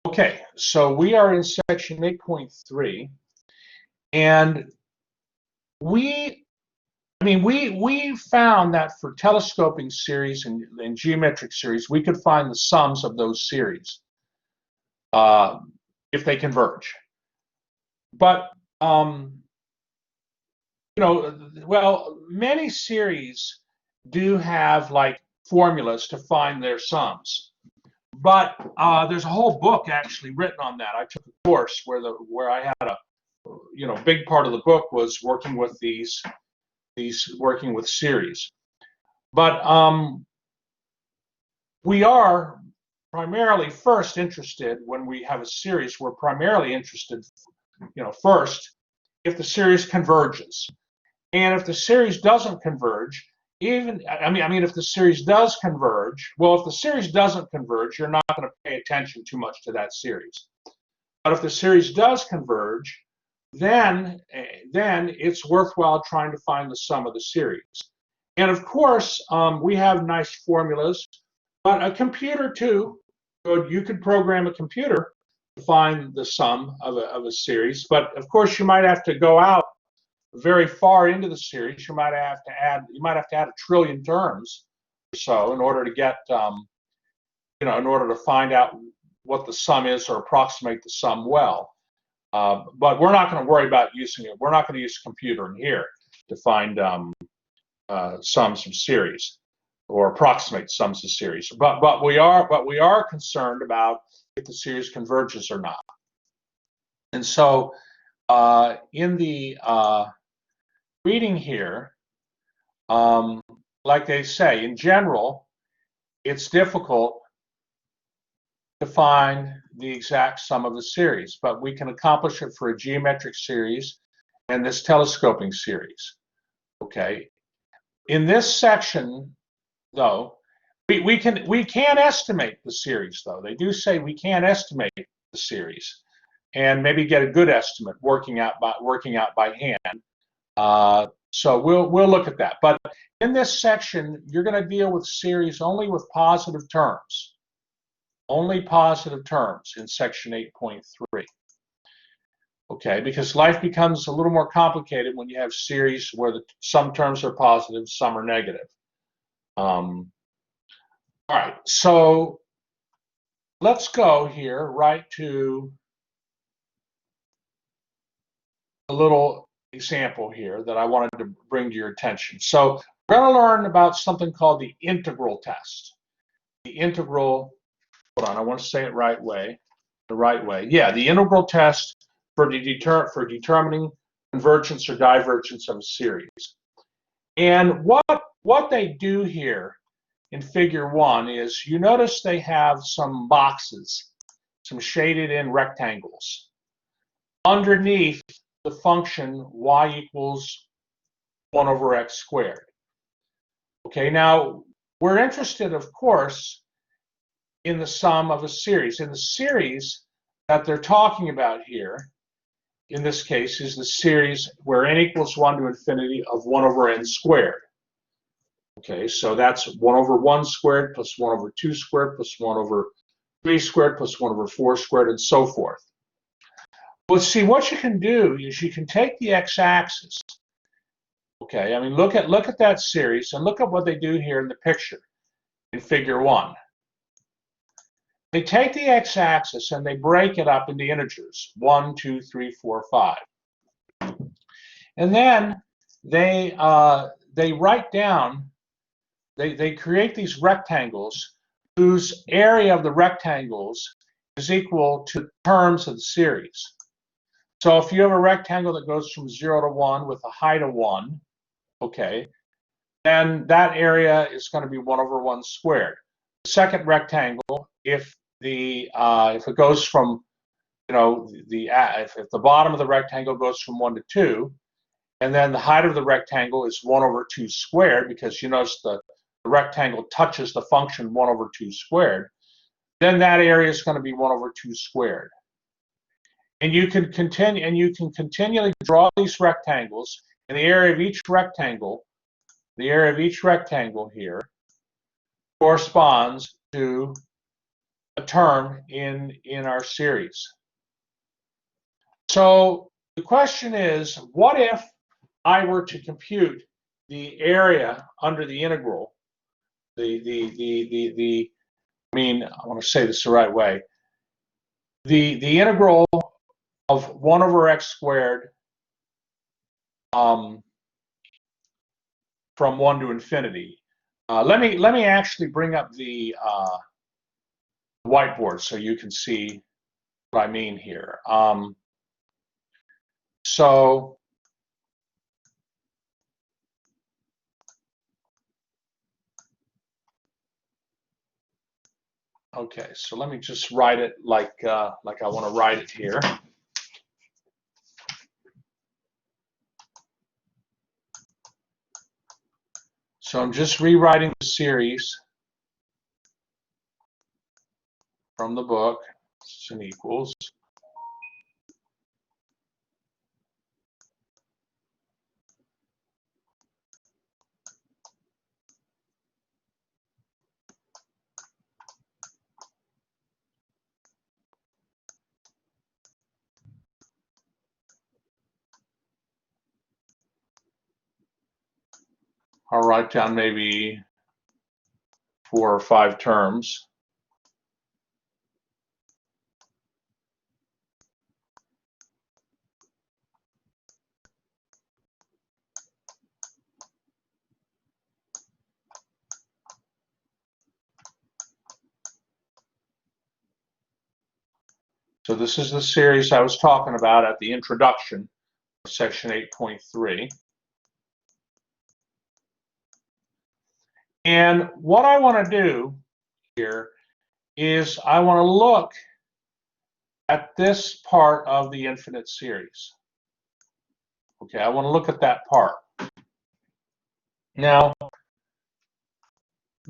Okay, so we are in section 8.3, and we found that for telescoping series and geometric series, we could find the sums of those series if they converge. But well, many series do have like formulas to find their sums. But there's a whole book actually written on that. I took a course where I had a big part of the book was working with working with series. But we are primarily first interested when we have a series. We're primarily interested, first if the series converges, and if the series doesn't converge. If the series does converge, well, if the series doesn't converge, you're not going to pay attention too much to that series. But if the series does converge, then it's worthwhile trying to find the sum of the series. And of course, we have nice formulas, but a computer too, you could program a computer to find the sum of a series. But of course, you might have to go out very far into the series. You might have to add 1 trillion terms or so in order to get in order to find out what the sum is or approximate the sum well. But we're not going to worry about using it. We're not going to use a computer in here to find sums of series or approximate sums of series. But we are concerned about if the series converges or not. And so in the reading here, like they say, in general, it's difficult to find the exact sum of the series, but we can accomplish it for a geometric series and this telescoping series. Okay. In this section, though, we can estimate the series, though. They do say we can estimate the series and maybe get a good estimate working out by hand. So we'll look at that. But in this section, you're going to deal with series only with positive terms. Only positive terms in section 8.3. Okay, because life becomes a little more complicated when you have series where some terms are positive, some are negative. All right, so let's go here right to a little example here that I wanted to bring to your attention. So we're going to learn about something called the integral test. The integral, hold on, I want to say it the right way. Yeah, the integral test for determining convergence or divergence of a series. And what they do here in figure 1 is, you notice they have some boxes, some shaded in rectangles. Underneath the function y equals 1 over x squared. Okay, now we're interested, of course, in the sum of a series. And the series that they're talking about here, in this case, is the series where n equals 1 to infinity of 1 over n squared. Okay, so that's 1 over 1 squared plus 1 over 2 squared plus 1 over 3 squared plus 1 over 4 squared and so forth. Well, see, what you can do is you can take the x-axis. Okay, I mean, look at that series and look at what they do here in the picture in figure 1. They take the x-axis and they break it up into integers, 1, 2, 3, 4, 5. And then they write down, they create these rectangles whose area of the rectangles is equal to terms of the series. So if you have a rectangle that goes from 0 to 1 with a height of 1, okay, then that area is going to be 1 over 1 squared. The second rectangle, if it goes from, if the bottom of the rectangle goes from 1 to 2, and then the height of the rectangle is 1 over 2 squared, because you notice the rectangle touches the function 1 over 2 squared, then that area is going to be 1 over 2 squared. And you can continually draw these rectangles, and the area of each rectangle the area of each rectangle here, corresponds to a term in our series. So the question is, what if I were to compute the area under the integral, I want to say this the right way, the integral of 1 over x squared from 1 to infinity. Let me actually bring up the whiteboard so you can see what I mean here. Okay, so let me just write it like I want to write it here. So I'm just rewriting the series from the book. It's an equals. I'll write down maybe 4 or 5 terms. So this is the series I was talking about at the introduction of section 8.3. And what I want to do here is I want to look at this part of the infinite series. Okay, I want to look at that part. Now,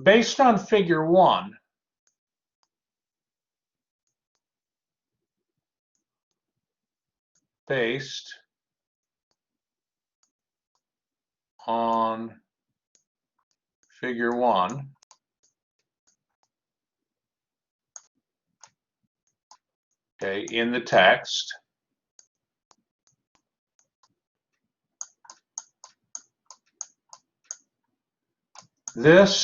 based on figure 1, based on figure 1, okay, in the text, this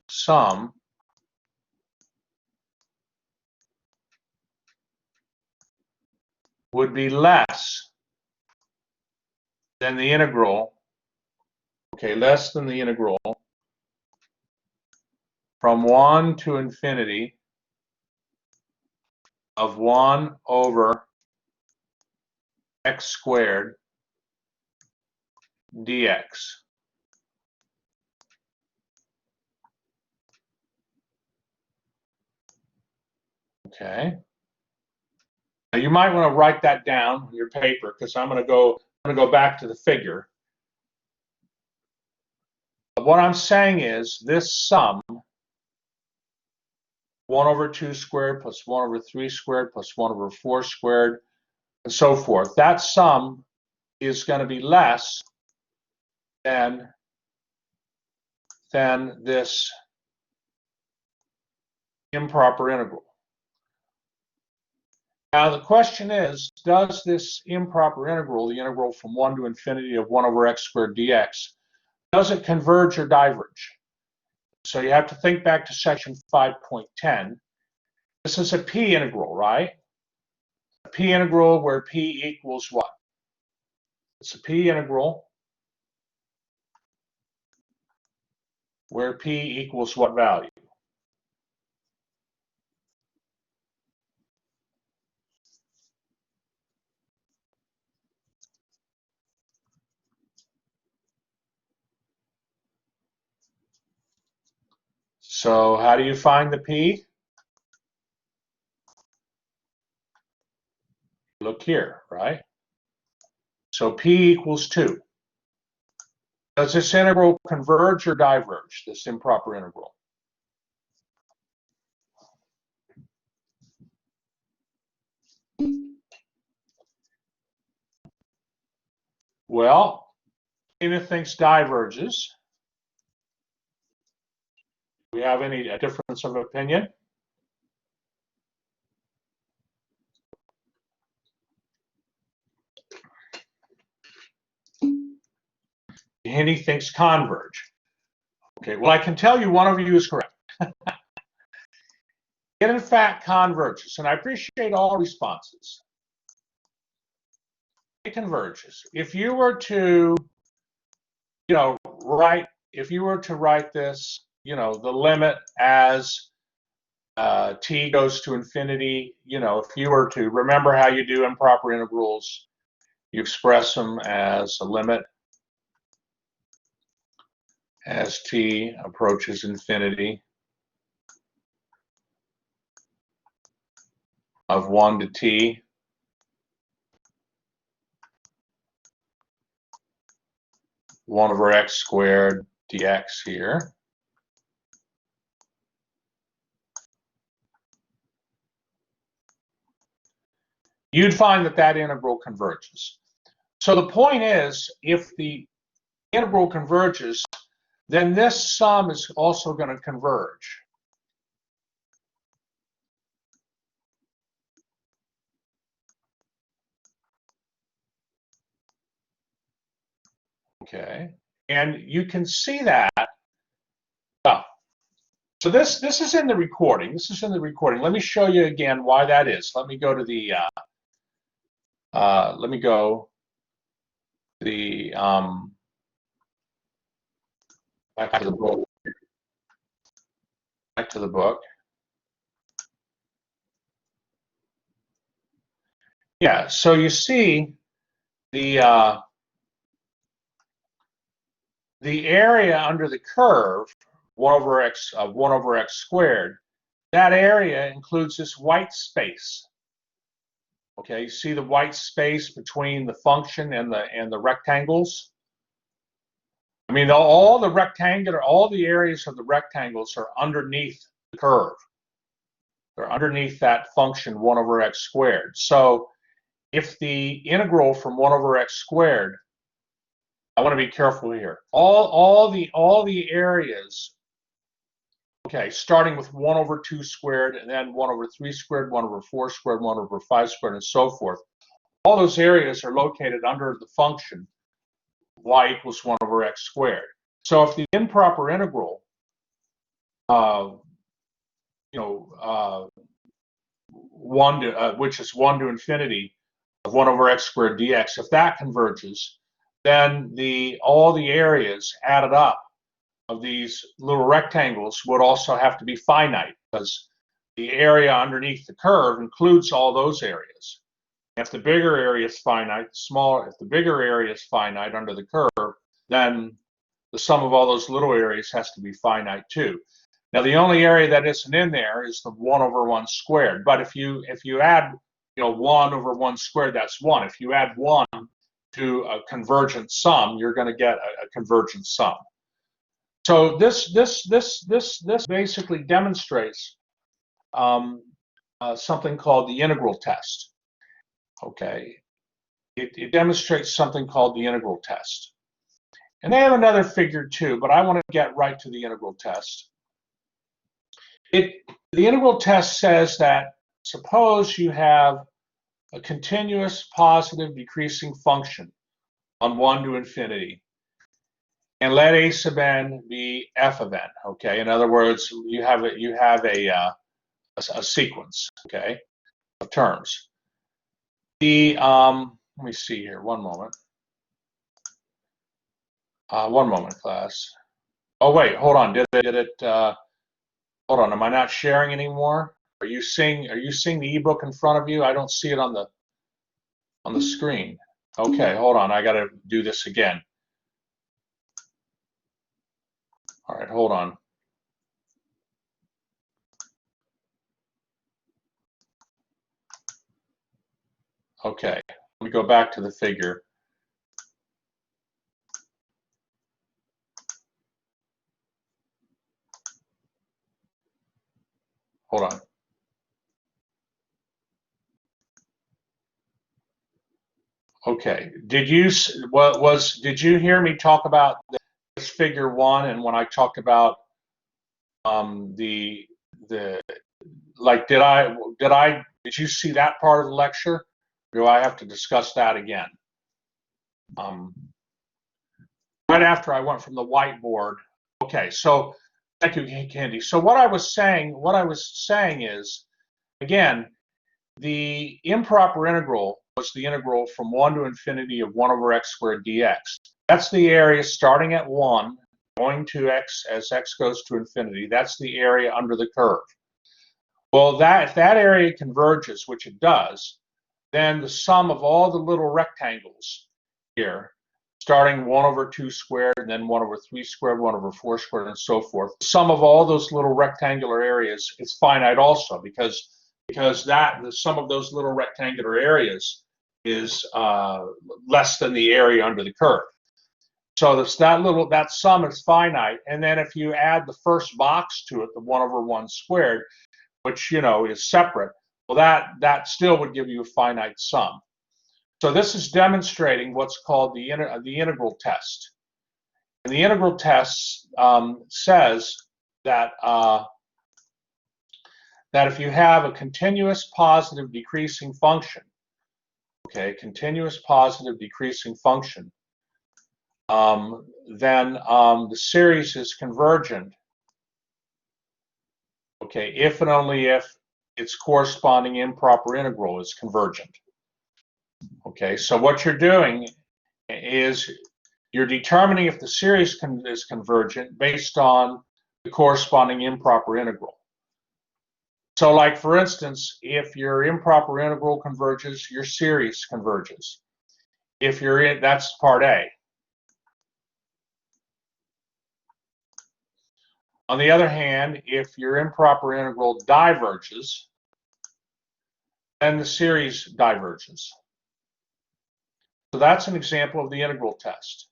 sum would be less than the integral, okay, less than the integral from 1 to infinity of 1 over x squared dx. Okay. Now you might want to write that down on your paper because I'm going to go back to the figure. But what I'm saying is this sum, 1 over 2 squared plus 1 over 3 squared plus 1 over 4 squared and so forth, that sum is going to be less than this improper integral. Now the question is, does this improper integral, the integral from 1 to infinity of 1 over x squared dx, does it converge or diverge? So you have to think back to section 5.10. This is a p integral, right? A p integral where p equals what? It's a p integral where p equals what value? So how do you find the p? Look here, right? So p equals 2. Does this integral converge or diverge, this improper integral? Well, anything thinks diverges. Do we have any difference of opinion? Henny thinks converge. Okay, well, I can tell you one of you is correct. It in fact converges, and I appreciate all responses. It converges. If you were to, write this, the limit as t goes to infinity, if you were to remember how you do improper integrals, you express them as a limit as t approaches infinity of 1 to t (1 over x squared dx) here. You'd find that that integral converges. So the point is, if the integral converges, then this sum is also going to converge. Okay, and you can see that. Oh, so this is in the recording. This is in the recording. Let me show you again why that is. Let me go to the. Back to the book. Back to the book. Yeah. So you see the area under the curve, 1 over x squared, that area includes this white space. Okay, you see the white space between the function and the rectangles? I mean, all the areas of the rectangles are underneath the curve. They're underneath that function 1 over x squared. So if the integral from 1 over x squared, I want to be careful here. All the areas, okay, starting with 1 over 2 squared, and then 1 over 3 squared, 1 over 4 squared, 1 over 5 squared, and so forth. All those areas are located under the function y equals 1 over x squared. So if the improper integral, which is 1 to infinity of 1 over x squared dx, if that converges, then all the areas added up of these little rectangles would also have to be finite, because the area underneath the curve includes all those areas. If the bigger area is finite, if the bigger area is finite under the curve, then the sum of all those little areas has to be finite too. Now the only area that isn't in there is the 1 over 1 squared. But if you add 1 over 1 squared, that's 1. If you add 1 to a convergent sum, you're going to get a convergent sum. So this basically demonstrates something called the integral test. Okay, it demonstrates something called the integral test. And they have another figure too, but I want to get right to the integral test. The integral test says that suppose you have a continuous positive decreasing function on 1 to infinity, and let a sub n be f of n. Okay, in other words, you have a sequence, okay, of terms. Let me see here. One moment. One moment, class. Oh wait, hold on. Hold on. Am I not sharing anymore? Are you seeing the ebook in front of you? I don't see it on the screen. Okay, hold on. I got to do this again. All right, hold on. Okay, let me go back to the figure. Hold on. Okay. Did you hear me talk about this figure 1, and when I talked about the like did you see that part of the lecture? Or do I have to discuss that again? Right after I went from the whiteboard. Okay, so thank you, Candy. So what I was saying is, again, the improper integral was the integral from 1 to infinity of 1 over x squared dx. That's the area starting at 1, going to x as x goes to infinity. That's the area under the curve. Well, if that area converges, which it does, then the sum of all the little rectangles here, starting 1 over 2 squared, and then 1 over 3 squared, 1 over 4 squared, and so forth, the sum of all those little rectangular areas is finite also, because the sum of those little rectangular areas is less than the area under the curve. So that sum is finite, and then if you add the first box to it, the 1 over 1 squared, which is separate, well, that still would give you a finite sum. So this is demonstrating what's called the integral test. And the integral test says that that if you have a continuous positive decreasing function, okay, continuous positive decreasing function, then the series is convergent, okay, if and only if its corresponding improper integral is convergent. Okay, so what you're doing is you're determining if the series is convergent based on the corresponding improper integral. So like, for instance, if your improper integral converges, your series converges. If that's part A. On the other hand, if your improper integral diverges, then the series diverges. So that's an example of the integral test.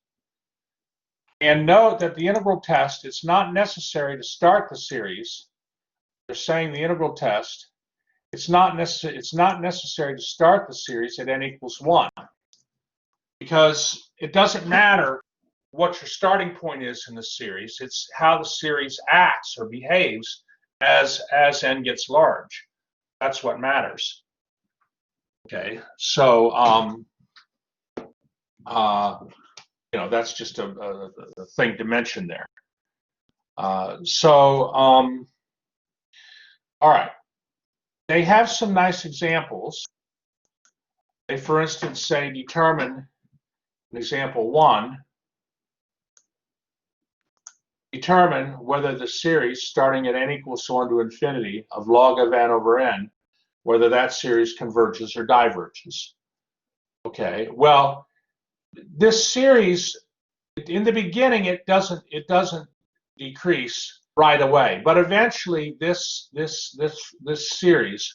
And note that the integral test, it's not necessary to start the series. They're saying the integral test, it's not necessary to start the series at n equals 1, because it doesn't matter what your starting point is in the series. It's how the series acts or behaves as n gets large. That's what matters. Okay, so that's just a thing to mention there. All right. They have some nice examples. They, for instance, say determine, in example 1, determine whether the series starting at n equals 1 to infinity of log of n over n, whether that series converges or diverges. Okay, well, this series, in the beginning, it doesn't decrease right away, but eventually this series,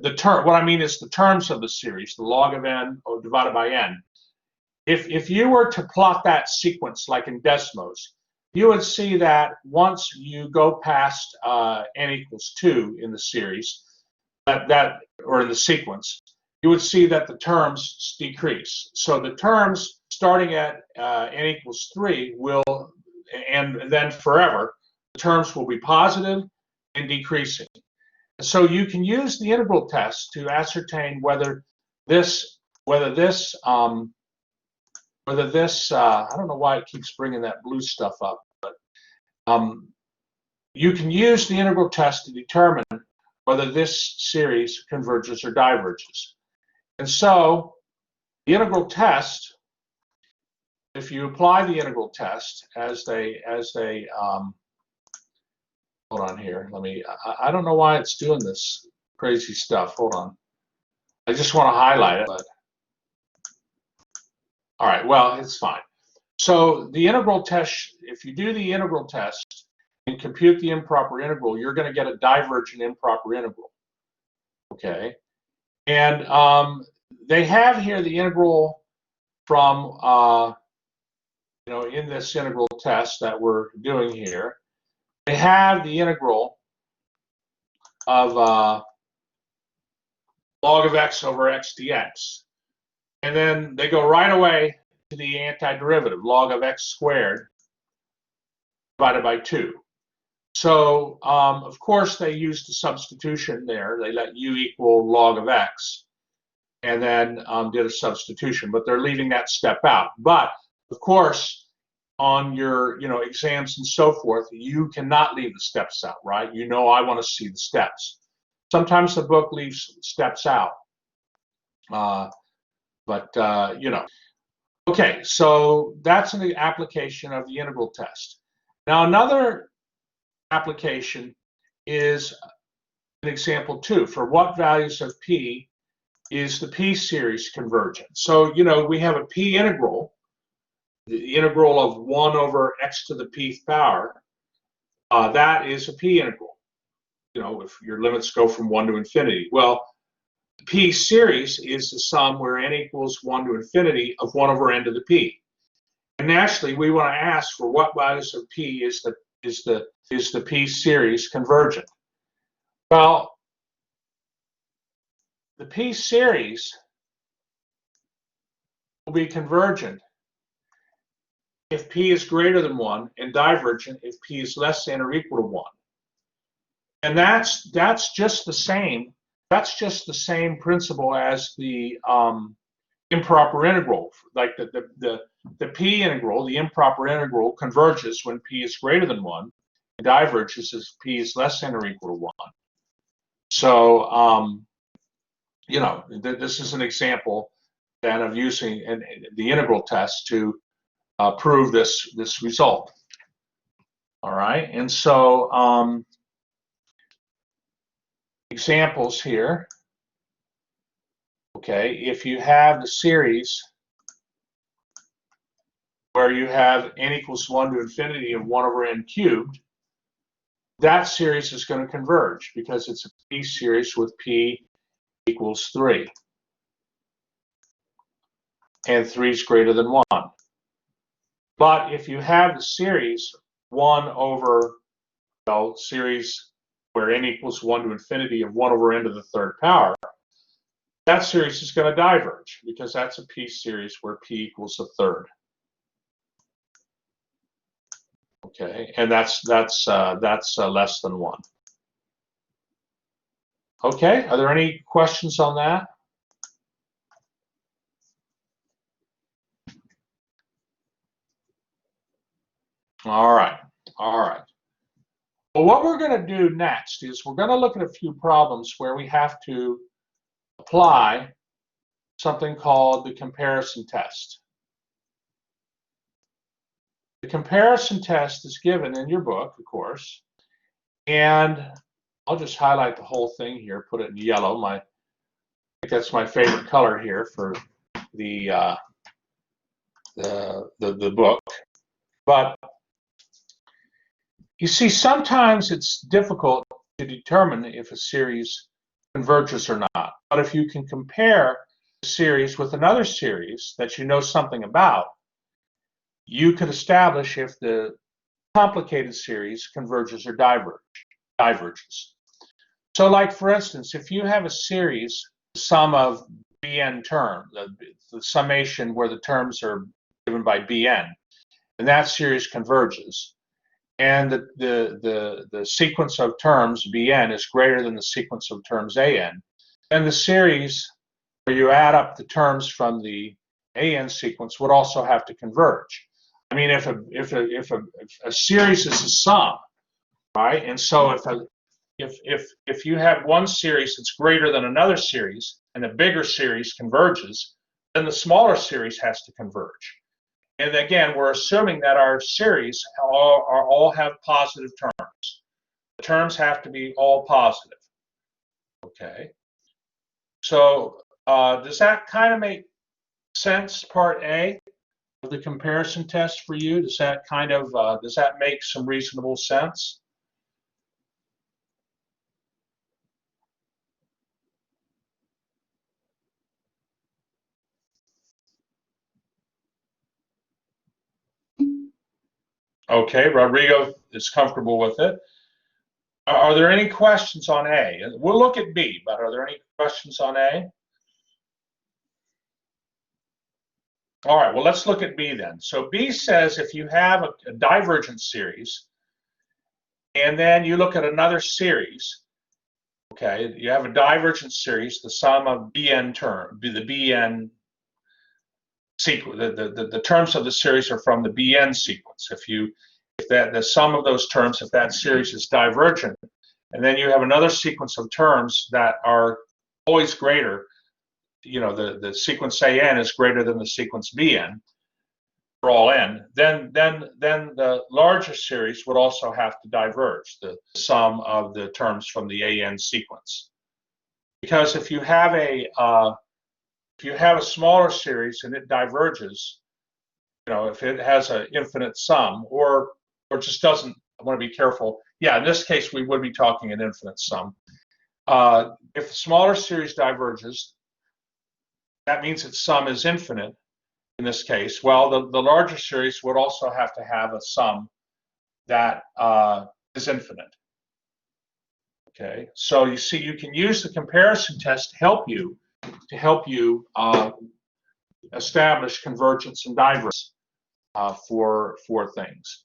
what I mean is the terms of the series, the log of n divided by n. If you were to plot that sequence like in Desmos, you would see that once you go past n equals 2 in the series, or in the sequence, you would see that the terms decrease. So the terms starting at n equals 3 will, and then forever, the terms will be positive and decreasing. So you can use the integral test to ascertain whether this I don't know why it keeps bringing that blue stuff up, but you can use the integral test to determine whether this series converges or diverges. And so the integral test, if you apply the integral test as they hold on here, I don't know why it's doing this crazy stuff. Hold on. I just want to highlight it, but all right, well, it's fine. So the integral test, if you do the integral test and compute the improper integral, you're going to get a divergent improper integral. Okay, and they have here the integral from in this integral test that we're doing here. They have the integral of log of x over x dx. And then they go right away to the antiderivative, log of x squared divided by 2. So, of course, they used a substitution there. They let u equal log of x and then did a substitution, but they're leaving that step out. But, of course, on your exams and so forth, you cannot leave the steps out, right? I want to see the steps. Sometimes the book leaves steps out. Okay, so that's an application of the integral test. Now, another application is an example 2. For what values of p is the p-series convergent? So, we have a p integral, the integral of 1 over x to the pth power. That is a p integral, if your limits go from 1 to infinity. Well, p series is the sum where n equals 1 to infinity of 1 over n to the p. And naturally, we want to ask for what values of p is the p series convergent. Well, the p series will be convergent if p is greater than 1 and divergent if p is less than or equal to 1. And that's just the same. That's just the same principle as the improper integral. Like the p integral, the improper integral, converges when p is greater than 1, and diverges if p is less than or equal to 1. So, this is an example then of using the integral test to prove this result. All right, and so examples here. Okay, if you have the series where you have n equals 1 to infinity of 1 over n cubed, that series is going to converge because it's a p series with p equals 3. And 3 is greater than 1. But if you have the series 1 over, series where n equals 1 to infinity of 1 over n to the third power, that series is going to diverge because that's a p series where p equals a third. Okay, and that's less than 1. Okay, are there any questions on that? All right. Well, what we're going to do next is we're going to look at a few problems where we have to apply something called the comparison test. The comparison test is given in your book, of course, and I'll just highlight the whole thing here, put it in yellow. I think that's my favorite color here for the book. But you see, sometimes it's difficult to determine if a series converges or not. But if you can compare a series with another series that you know something about, you can establish if the complicated series converges or diverges. So, like for instance, if you have a series, sum of bn term, the summation where the terms are given by bn, and that series converges, and the sequence of terms bn is greater than the sequence of terms an, then the series where you add up the terms from the an sequence would also have to converge. I mean, if a series is a sum, right? And so if you have one series that's greater than another series and the bigger series converges, then the smaller series has to converge. And again, we're assuming that our series all have positive terms. The terms have to be all positive. Okay. So does that kind of make sense, part A of the comparison test for you? Does that does that make some reasonable sense? Okay, Rodrigo is comfortable with it. Are there any questions on A? We'll look at B, but are there any questions on A? All right, well, let's look at B then. So B says if you have a divergent series, and then you look at another series, okay, you have a divergent series, the sum of Bn the Bn sequence, the terms of the series are from the Bn sequence. If the sum of those terms, if that series is divergent, and then you have another sequence of terms that are always greater, the sequence AN is greater than the sequence Bn for all n, then the larger series would also have to diverge, the sum of the terms from the AN sequence. Because if you have a smaller series and it diverges, if it has an infinite sum or just doesn't, I want to be careful. Yeah, in this case, we would be talking an infinite sum. If the smaller series diverges, that means its sum is infinite in this case. Well, the larger series would also have to have a sum that is infinite. Okay, so you see, you can use the comparison test to help you establish convergence and divergence for things.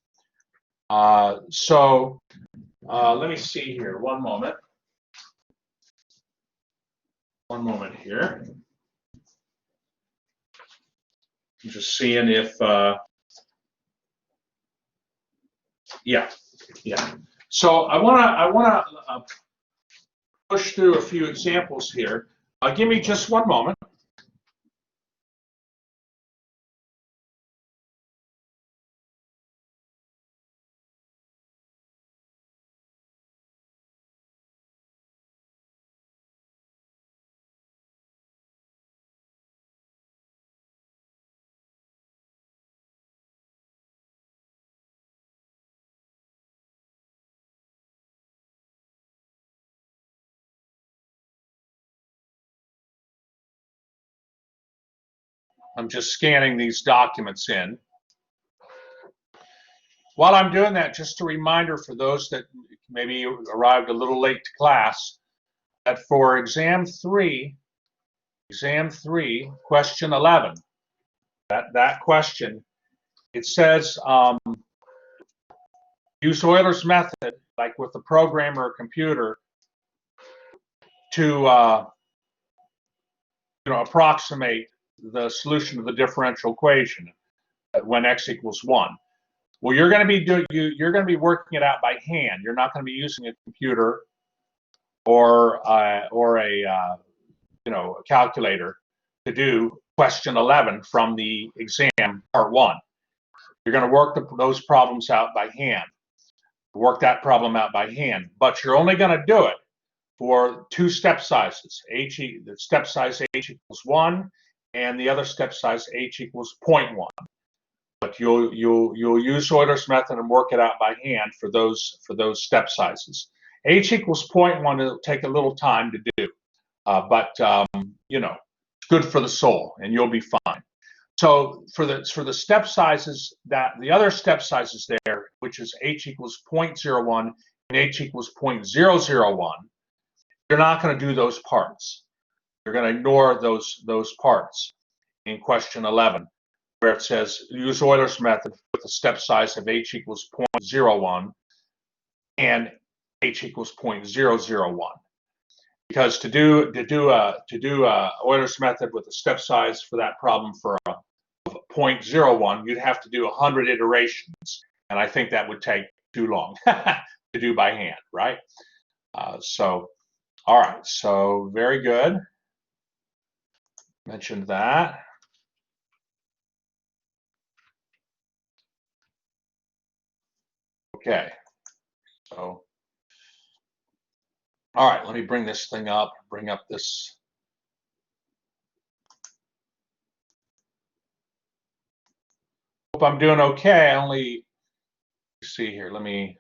So let me see here. One moment. One moment here. I'm just seeing if yeah. So I wanna push through a few examples here. Give me just one moment. I'm just scanning these documents in. While I'm doing that, just a reminder for those that maybe arrived a little late to class, that for exam 3, question 11, that question, it says use Euler's method, like with a program or a computer, to approximate the solution of the differential equation when x equals 1. Well, you're going to be working it out by hand. You're not going to be using a computer or a calculator to do question 11 from the exam part 1. You're going to work those problems out by hand. Work that problem out by hand, but you're only going to do it for 2 step sizes. The step size h equals 1, and the other step size h equals 0.1. But you'll use Euler's method and work it out by hand for those step sizes. H equals 0.1. It'll take a little time to do, but it's good for the soul, and you'll be fine. So for the step sizes, that the other step sizes there, which is h equals 0.01 and h equals 0.001, you're not going to do those parts. You're going to ignore those parts in question 11, where it says use Euler's method with a step size of h equals 0.01 and h equals 0.001. Because to do Euler's method with a step size for that problem for a 0.01, you'd have to do 100 iterations, and I think that would take too long to do by hand, right? So, all right, so very good. Mentioned that. Okay, so, all right, let me bring this thing up, bring up this. Hope I'm doing okay. I only see here, let me